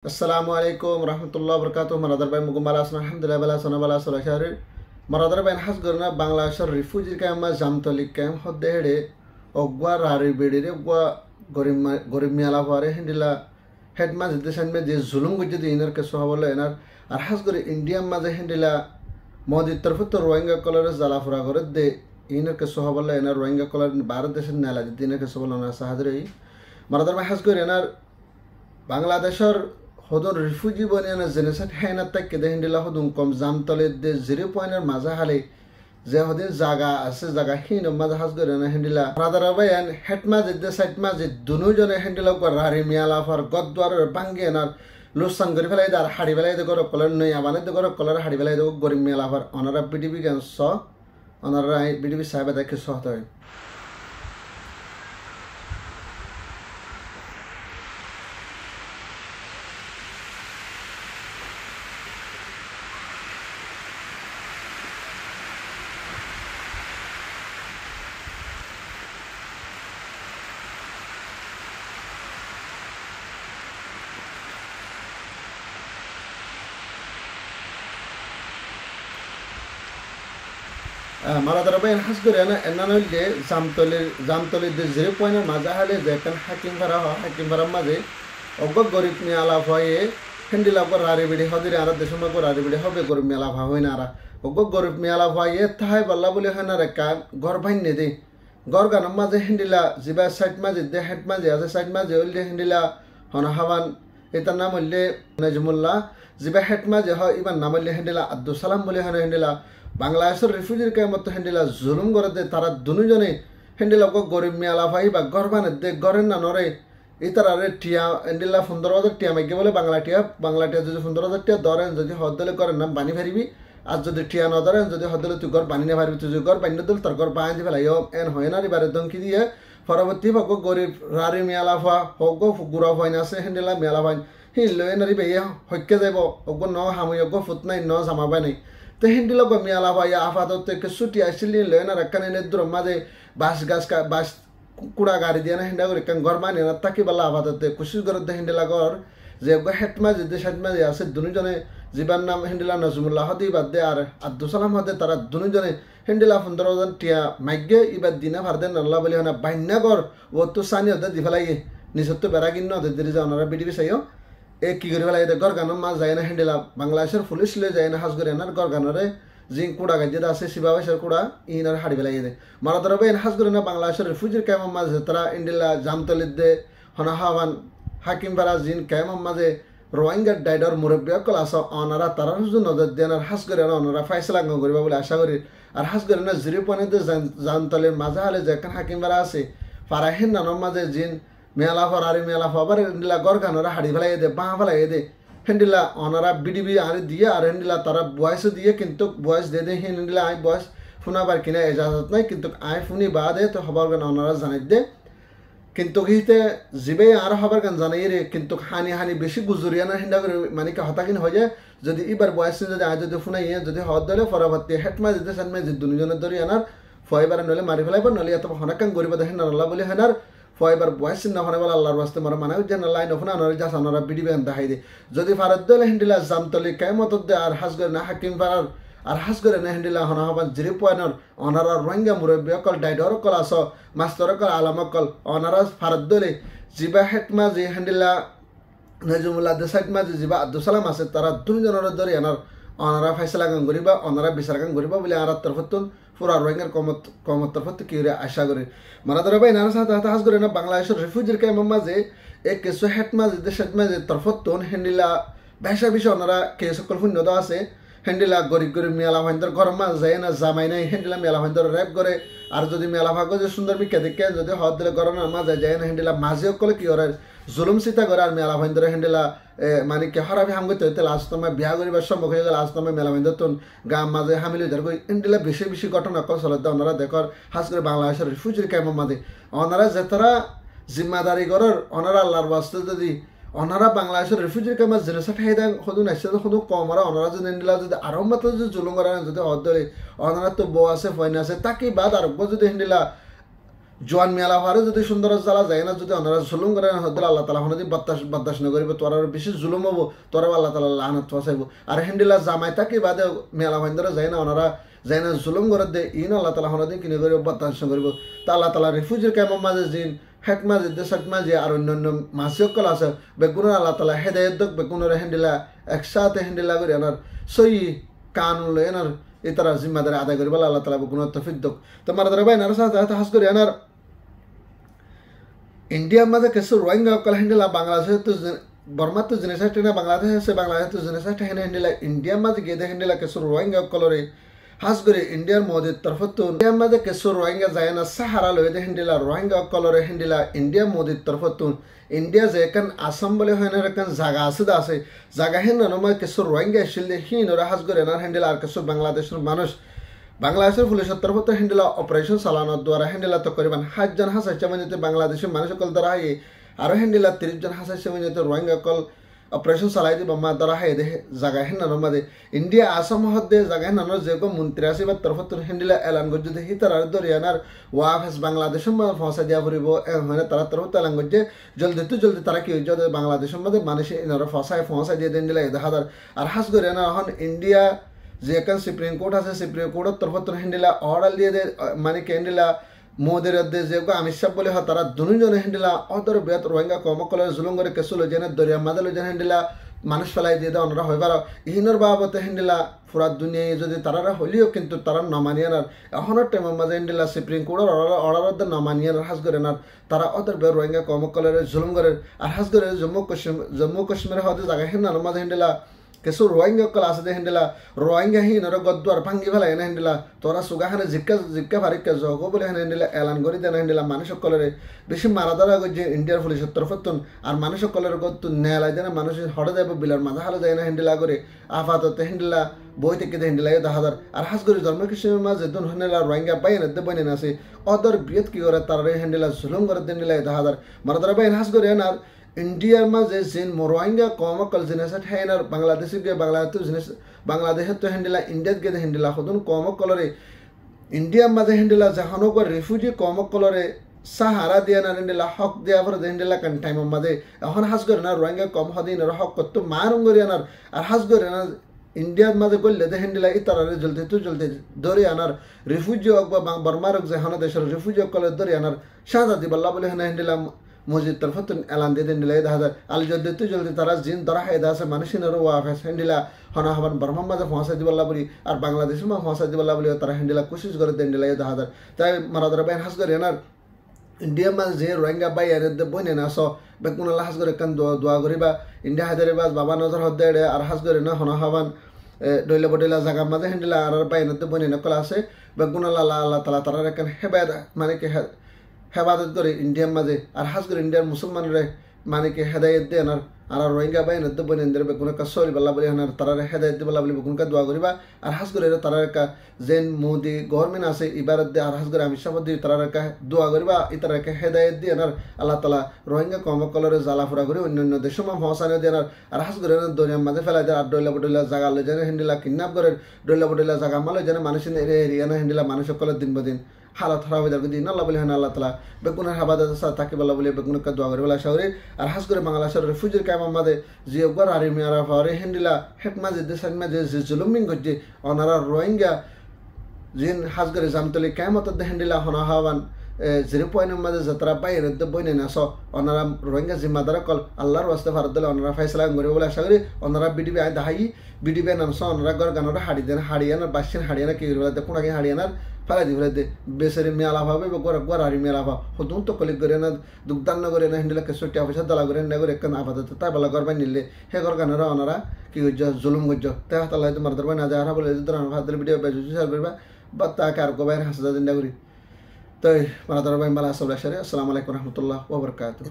Assalamualaikum warahmatullahi wabarakatuh. Maradar bain mugum bala asna alhamdulillah bala sana bala sala shahri. Maradar bain has gorna Bangladesh refugee camp ma jamtoli camp hodde hede ogwa rari bedire ogwa gorim miala pare hindila head ma jidde san me je zulum gujde inar ke sohabolla enar ar has gori India ma je hindila modi tarfu to Rohingya color zala fura gore de inar ke sohabolla enar Rohingya color Bharat deshan nala jidde inar ke sohabolla na sahadre maradar bain has gori enar Bangladeshor hodon refugee boniana jenesat haina tak kede hindila hodun kom jamtole de 0.er maza hale je hodin jaga ase jaga hino maza has gore na hindila radara bayan hetma de site ma je dunu jone hindila ko rari miala far godwar bange na lusan gori felai dar hadi belai de goro kolor noi abane de goro kolor hadi belai de gori miala far onara pdb gan so onara pdb sahiba de ke so hoy maradar bayan has gore na enanol je jamtoli de 0.er maza hale je kan hakim bara maze oggo gorib mi ala hoye hindila ko rari bidi hodire ara desuma ko rari bidi hobe gorib mi ala hoyna ara oggo gorib mi ala hoye thai balla bole hana reka gor bhanne de gor ganam maze hindila jiba site maze de het maze ase site maze olde hindila hona hawan etar naam olde najmullah jiba het maze ho iban naam olde hindila abdul salam bole hana hindila Bangladesh refugee camp motto hendila zulum gorode tara dunujone hendila ko gorib mi ala bhai ba gorban de goren na nore itarare tia hendila 15000 tia mege bole bangla tia jodi 15000 tia doren jodi hodole kore nam bani pheribi আর যদি টিয়া না ধরেন যদি হদলে তুই গর পানি না পারবি তুই গর পানি দল তোর গর পানি ফেলাই এন হয় না রিবারে দমকি দিয়ে পরবর্তী ভাগ গরিব রারি মিয়ালাফা হগ গুড়া হয় না সে হেন্ডেলা মিয়ালাফা হি লয় নারি বে হইকে যাব অগ ন হামই অগ ফুট নাই ন জামাবাই নাই তো হিন্দিলো গো মিয়ালাফা ইয়া আফাদত কে ছুটি আসিলি লয় না রাকানে নে দ্র মাঝে বাস গাছ কা বাস কুড়া গাড়ি দিয়ে না হিন্ডা করে কান গর বানি না তাকি বলা আফাদত কুশিস গর দে হিন্ডেলা গর যে গো হেটমা যে সাতমা যে আছে দুজনে জীবান নাম হেন্ডিলা নজমুল্লাহ হদি বাদ দে আর আব্দুল সালাম হদে তারা দুজনে হেন্ডিলা 15000 টিয়া মাইগে ইবাদ দিনা ফারদেন আল্লাহ বলি হনা বাইনাগর ও তো সানি হদে দি ফেলাই নিসত্ব বেরাগিন ন দে দিরে জানারা বিডিবি চাইও এ কি করে ফেলাই দে গর গানম মা যায় না হেন্ডিলা বাংলাদেশের পুলিশ লে যায় না হাজ করে না গর গানরে জিং কুড়া গাজে আছে সিবাবাসের কুড়া ইনার হাড়ি ফেলাই দে মারাদর বে হাজ করে না বাংলাদেশের রিফিউজির কাম মা তারা ইন্ডিলা জামতলিদ দে হনা হাওয়ান হাকিম পারা জিন কাম মাঝে Rohingya ডাইডর মুরব্বী কল আস অনারা তারার জন্য নজর দেন আর হাস করে অনারা ফাইসলা করিবা বলে আশা করি আর হাস করে না 0.এ জানতলের মাঝে হলে যেখান হাকিম পারা আছে ফারাহিন নানর মাঝে জিন মেলা ফরারি মেলা ফবার হেন্ডিলা গর গানরা হাড়ি ফেলাই দে বাঁ ফেলাই দে হেন্ডিলা অনারা বিডিবি আর দিয়ে আর হেন্ডিলা তারা বয়স দিয়ে কিন্তু বয়স দে দে হেন্ডিলা আই বয়স ফোনাবার কিনা এজাজত নাই কিন্তু আই ফোনি বাদে তো হবার গান অনারা জানাই দে কিন্তু হিতে জিবে আর হবার গান জানাই রে কিন্তু হানি বেশি গুজরিয়া না হিন্দা করে মানে কি হতাকিন হয়ে যায় যদি এবার বয়স যদি আজ যদি ফোনাই যদি হদ দলে পরবর্তী হেটমা যেতে সানমে যে দুজনের ধরে আনার ফয়বার নলে মারি ফেলাইবার নলে এত হনাকান গরিব দেখেন আল্লাহ বলে হেনার ফয়বার বয়স না হনে বলে আল্লাহর ওয়াস্তে মারা মানে যে আল্লাহ নফনা নরে যা সানরা বিডিবে দেখাই দে যদি ফারদ দলে হিন্দিলা জামতলি কিয়ামত দে আর হাস করে না হাকিম পারার আর হাস করে না হেন্ডিলা হনা হবান 0.এর অনারা রোহিঙ্গা মুরব্বী অকল ডাইডর কল আস মাস্টার কল আলম কল অনারা ফারদ দলে জিবা হেটমা যে হেন্ডিলা নজমুল্লাহ দেসাইট মা যে জিবা আব্দুল সালাম আছে তারা দুজনের ধরে এনার অনারা ফাইসলা গান করিবা অনারা বিচার গান করিবা বলে আর তরফতুন পুরা রোহিঙ্গার কমত তরফত কি আশা করে মারা ধরে ভাই নানা সাথে হাস করে না বাংলাদেশের রিফিউজির কাম মাঝে এক কেসো হেটমা যে দেসাইট মা যে তরফতুন হেন্ডিলা ভাষা বিষয় ওনারা কে সকল শূন্য দেওয়া আছে হেন্ডিলা গরিব মেলা ভাইন্দর ঘর মাছ যায় না জামাই নাই হেন্ডিলা মেলা ভাইন্দর রেপ করে আর যদি মেলা ভাগ যে সুন্দর বিকে দেখে যদি হদ দিলে গরমের মাঝে যায় না হেন্ডিলা মাঝেও কলে কি ওরা জুলুম চিতা করে আর মেলা ভাইন্দর হেন্ডিলা মানে কি হরাবি হাম করতে হইতে লাস্ট সময় বিয়া করিবার সম্ভব হয়ে গেল লাস্ট সময় মেলা ভাইন্দর তোন গাম মাঝে হামিলি ধর হেন্ডিলা বেশি ঘটনা কল চলতে ওনারা দেখর হাস করে বাংলাদেশের রিফিউজির ক্যাম্পের মাঝে ওনারা যেতারা জিম্মাদারি করার ওনারা আল্লাহর বাস্তে যদি অনারা বাংলাদেশের রিফিউজির ক্যাম্প জেনেসা ফাইদাং হদু নাইছে হদু কমরা অনারা যদি নিলা যদি আরো মাত্র যদি জুলুম করা যদি হদ ধরে অনারা তো বউ আছে ফয়না আছে তাকে বাদ আর যদি হিন্দিলা জোয়ান মেলা হারে যদি সুন্দর জ্বালা যায় না যদি ওনারা জুলুম করে হদ্দুল আল্লাহ তালা হনদি বাতাস নগরিব তোর আর বেশি জুলুম হবো তোর আল্লাহ তালা লানত ফসাইব আর হেন্ডিলা জামাই তাকে বাদে মেলা ভাইন্দরা যায় না ওনারা যায় না জুলুম করে দে ইন আল্লাহ তালা হনদি কিনে করিব বাতাস নগরিব তা আল্লাহ তালা রিফিউজির কেমন মাঝে জিন হেক মাঝে দেশক মাঝে আর অন্যান্য মাসিকল আছে বেগুনের আল্লাহ তালা হেদায়ত দক বেগুনের হেন্ডিলা একসাথে হেন্ডিলা করে এনার সই কানুন লই এনার ইতারা জিম্মাদারি আদায় করিব আল্লাহ তালা বেগুনের তফিক দক তো মারা ধরে ভাই এনার সাথে হাস করি এনার इंडिया में कैसे रोहिंग्या कल हिंडिला बांग्लादेश तो बर्मा तो जिनिस है बांग्लादेश से बांग्लादेश तो जिनिस है हिंडिला इंडिया में गेदे हिंडिला कैसे रोहिंग्या कलरे हास करे इंडिया मोदी तरफ तो इंडिया में कैसे रोहिंग्या जाए ना सहारा लो दे हिंडिला रोहिंग्या कलरे हिंडिला इंडिया मोदी तरफ तो इंडिया जे कन आसाम बोले है ना कन जागा आसदा से जागा है ना नमा कैसे रोहिंग्या शिल्दे ही नरा हास करे ना हिंडिला कैसे बांग्लादेश मानुष বাংলাদেশের পুলিশের তরফ থেকে হ্যান্ডেলা অপারেশন চালানোর দ্বারা হ্যান্ডেলা তকরিবান 7 জন হাসাইছে মানে বাংলাদেশের মানুষ কল দ্বারা হাই আর হ্যান্ডেলা 30 জন হাসাইছে মানে রোহিঙ্গা কল অপারেশন চালাই দিব মা দ্বারা হাই দে জায়গা হেন মাদে ইন্ডিয়া আসাম হদে জায়গা হেন যে গো মন্ত্রী আছে বা তরফ থেকে হ্যান্ডেলা এলান গজে দে হিতার দরিয়ানার ওয়াফেস বাংলাদেশের মা ফসা দিয়া পড়িব মানে তারা তরফ থেকে এলান গজে জলদি তারা কি হইছে বাংলাদেশের মধ্যে মানুষ এনারা ফসা দিয়ে দেন দিলা দেখাদার আর হাস করে না এখন ইন্ডিয়া যে এখন সুপ্রিম কোর্ট আছে সুপ্রিম কোর্টের তরফ থেকে হ্যান্ডেলা অর্ডার দিয়ে দে মানে ক্যান্ডেলা মোদের যে আমির সাহেব বলে হয় তারা দুজনে হ্যান্ডেলা অদর বেত রোহিঙ্গা কর্মকলার জুলুম করে কেসুলো যেন দরিয়া মাদালো যেন হ্যান্ডেলা মানুষ ফেলাই দিয়ে দেয় ওনারা হইবার ইহিনোর বাবতে হ্যান্ডেলা পুরা দুনিয়ায় যদি তারা হলিও কিন্তু তারা নমানিয়ানার এখনের টাইমের মাঝে হ্যান্ডেলা সুপ্রিম কোর্টের অর্ডার নমানিয়ানার হাস করে না তারা অদর বেত রোহিঙ্গা কর্মকলার জুলুম করে আর হাস করে জম্মু কাশ্মীরের হতে জায়গা হেন মাঝে হ্যান্ডেলা কেসু রোহিঙ্গা কল আছে দে হেন্ডেলা রোহিঙ্গা হি নর গদ্দার ভাঙ্গি ফেলা এনে হেন্ডেলা তোরা সুগাহানে জিক্কা ফারিক্কা জগ বলে হেন হেন্ডেলা এলান করে দেন হেন্ডেলা মানুষ সকলের বেশি মারা ধরা যে ইন্ডিয়ার পুলিশের তরফতুন আর মানুষ সকলের গত নেলাই দেন মানুষ হড়ে যাবে বিলার মাথা হালে যায় না হেন্ডেলা করে আফাততে হেন্ডেলা বই থেকে হেন্ডেলা দাহাদার আর হাস করে জন্ম কৃষ্ণের মাঝে দুন হেন্ডেলা রোহিঙ্গা বাইন দে বইনে আছে অদর বিয়ত কি করে তার হেন্ডেলা জুলুম করে হেন্ডেলা দাহাদার মারা ধরা বাইন হাস করে আর इंडिया में जिन रोहिंग्या कौम कल जिनिस है बांग्लादेश के बांग्लादेश तो हेंडिला इंडिया के हेंडिला खुद कौम कलरे इंडिया में हेंडिला जहानो को रिफ्यूजी कौम कलरे सहारा दिया ना हेंडिला हक दिया पर हेंडिला कन टाइम मदे এখন হাস করে না রোহিঙ্গা কম হদিন হক কত মারুম করে না আর হাস করে না इंडिया में गल्ले दे हेंडिला इतारे जलते दौरे आनार रिफ्यूजी हक बा बर्मार जहानो देशर रिफ्यूजी कल दौरे आनार शाहजादी बल्ला बोले हेंडिला মসজিদ তরফতুন এলান দিয়ে দিলে দাহাদার আল জলদি তারা জিন ধরা হয় দাসে মানুষের ওয়াফেস হ্যান্ডিলা হনা হবান বর্মার মাঝে ফসা দিবল্লা বলি আর বাংলাদেশের মা ফসা দিবল্লা বলি তারা হ্যান্ডিলা কোশিশ করে দেন দিলে দাহাদার তাই মারাদার বাইন হাস করে এনার ইন্ডিয়া মাঝে যে রোহিঙ্গা বাই আর বইনে না সো বেকুন আল্লাহ হাস করে কান দোয়া করিবা ইন্ডিয়া হায়দারিবাজ বাবা নজর হদ্দে আর হাস করে না হনা হবান ডইলা বডইলা জায়গা মাঝে হ্যান্ডিলা আর বাইন বইনে নকল আছে বেকুন আল্লাহ তালা তারা রেখেন হেবায়ত মানে কি হেফাজত করে ইন্ডিয়ার মাঝে আর হাস করে ইন্ডিয়ার মুসলমানরা মানে কি হেদায়ত দেন আর রোহিঙ্গা বাইন বনে বেগুন সরি বল্লা বলি হানার তারা হেদায়ত বল্লা বলি বেগুনকা দোয়া করিবা আর হাস করে তারা যেন মোদি গভর্নমেন্ট আছে ইবারত দে আর হাস করে আমি সাপদ দিয়ে তারা দোয়া করিবা ইতারাকে হেদায়ত দিয়ে আর আল্লাহ তালা রোহিঙ্গা কর্মকলরে জ্বালাফুরা করে অন্যান্য দেশের ফসানো দেন আর হাস করে দরিয়ার মাঝে ফেলাই দেয় আর ডইলা বডইলা জায়গা লই যেন হেন্ডিলা কিডন্যাপ করে ডইলা বডইলা জায়গা মালে যেন মানুষের এরিয়া হেন্ডিলা মানুষ সকলের দিন বদিন हालत खराब हो जाएगी दिन अल्लाह बोले हैं अल्लाह ताला बेकुना हबादत सा ताकि बल्ला बोले बेकुना का दुआ करे वाला शावरे और हास करे बांग्लादेश रिफ्यूजी का मादे जे उगर आरे मेरा फारे हेंडिला हेक माजे देशन में जे जुलुमिंग गजे ओनारा रोहिंग्या जिन हास करे जामतले कामत दे हेंडिला होना हावन 0.1 মাঝে যাত্রা পাই এর বইনে না সো ওনারা রোহিঙ্গা জিম্মাদার কল আল্লাহর ওয়াস্তে ভারত দলে ওনারা ফয়সালা করে বলে আশা করি ওনারা বিডিবি আই দাহাই বিডিবি নাম সো ওনারা গর গানরা হাড়ি দেন হাড়িয়ানা বাসিন হাড়িয়ানা কি বলে দে কোনাকে হাড়িয়ানার ফালা দি বলে দে বেসরে মেলা ভাবে গর আরি মেলা ভা হতুন তো কলিক করে না দুগদান না করে না হিন্দিলা কে সটি অফিসার দলা করে না করে একন আপাতত তাই বলা গর বাই নিলে হে গর গানরা ওনারা কি গজ্জ জুলুম গজ্জ তাই তাআলা তোমার দরবার না যারা বলে দরা ভাদল ভিডিও বেজু শেয়ার করবা বাতা কার কো বাইরে হাসদা দিন করি طيب مرة ضربين بلا صبر شري السلام عليكم ورحمة الله وبركاته.